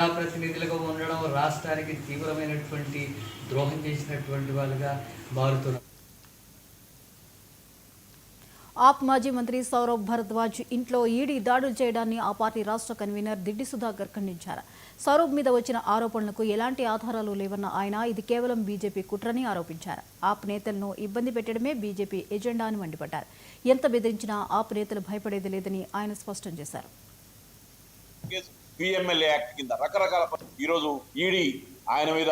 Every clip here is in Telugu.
ప్రతినిధులుగా ఉండడం రాష్ట్రానికి తీవ్రమైనటువంటి ద్రోహం చేసినటువంటి వాళ్ళుగా మారుతున్నారు. ఆప్ మాజీ మంత్రి సౌరభ్ భరద్వాజ్ ఇంట్లో ఈడీ దాడులు చేయడాన్ని ఆ పార్టీ రాష్ట్ర కన్వీనర్ దిడ్డి సుధాకర్ ఖండించారు. సౌరభ్ మీద వచ్చిన ఆరోపణలకు ఎలాంటి ఆధారాలు లేవన్న ఆయన ఇది కేవలం బీజేపీ కుట్రని ఆరోపించారు. ఆప్ నేతలను ఇబ్బంది పెట్టడమే బీజేపీ ఎజెండా అని మండిపడ్డారు. ఎంత బెదిరించినా ఆప్ నేతలు భయపడేది లేదని ఆయన స్పష్టం చేశారు. పిఎంఎల్ఏ యాక్ట్ కింద రకరకాల ఈరోజు ఈడీ ఆయన మీద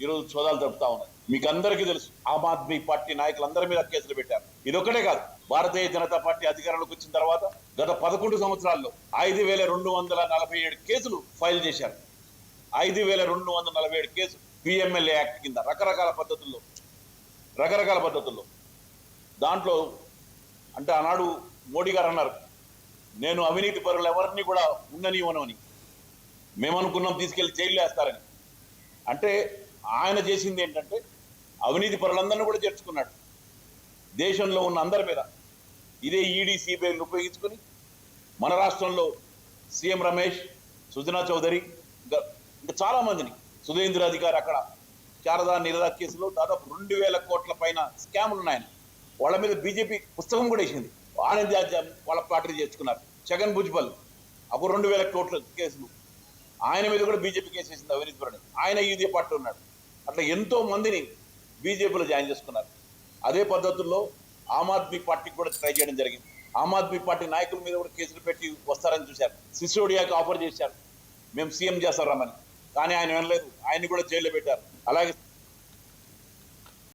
ఈరోజు సోదాలు జరుపుతా ఉన్నాయి. మీకు అందరికీ తెలుసు, ఆమ్ ఆద్మీ పార్టీ నాయకులందరి మీద కేసులు పెట్టారు. ఇదొక్కటే కాదు, భారతీయ జనతా పార్టీ అధికారంలోకి వచ్చిన తర్వాత గత 11 సంవత్సరాల్లో 5247 కేసులు ఫైల్ చేశారు. 5247 కేసులు పిఎంఎల్ఏ యాక్ట్ కింద రకరకాల పద్ధతుల్లో. దాంట్లో అంటే ఆనాడు మోడీ గారు అన్నారు, నేను అవినీతి పరులు ఎవరిని కూడా ఉండనివ్వను అని. మేము అనుకున్నాం తీసుకెళ్లి జైలు వేస్తారని. అంటే ఆయన చేసింది ఏంటంటే అవినీతి పరులందరినీ కూడా చేర్చుకున్నాడు. దేశంలో ఉన్న అందరి మీద ఇదే ఈడీ సిబిఐని ఉపయోగించుకొని మన రాష్ట్రంలో సీఎం రమేష్, సుజనా చౌదరి, ఇంకా చాలా మందిని, సుధేంద్ర అధికారి అక్కడ శారదా నిరదా కేసులో దాదాపు 2000 కోట్ల పైన స్కాములు ఉన్నాయని వాళ్ళ మీద బీజేపీ పుస్తకం కూడా వేసింది. వాళ్ళ పార్టీ చేర్చుకున్నారు. జగన్ భుజ్బల్ అప్పుడు 2000 కోట్ల కేసులు, ఆయన మీద కూడా బీజేపీ కేసు వేసింది అవినీతి పరుడు. ఆయన ఇదే పార్టీ ఉన్నాడు. అట్లా ఎంతో మందిని బీజేపీలో జాయిన్ చేసుకున్నారు. అదే పద్ధతుల్లో ఆమ్ ఆద్మీ పార్టీకి కూడా ట్రై చేయడం జరిగింది. ఆమ్ ఆద్మీ పార్టీ నాయకుల మీద కూడా కేసులు పెట్టి వస్తారని చూశారు. సిసోడియాకి ఆఫర్ చేశారు, మేము సీఎం చేస్తారామని. కానీ ఆయన వినలేదు, ఆయన్ని కూడా జైల్లో పెట్టారు. అలాగే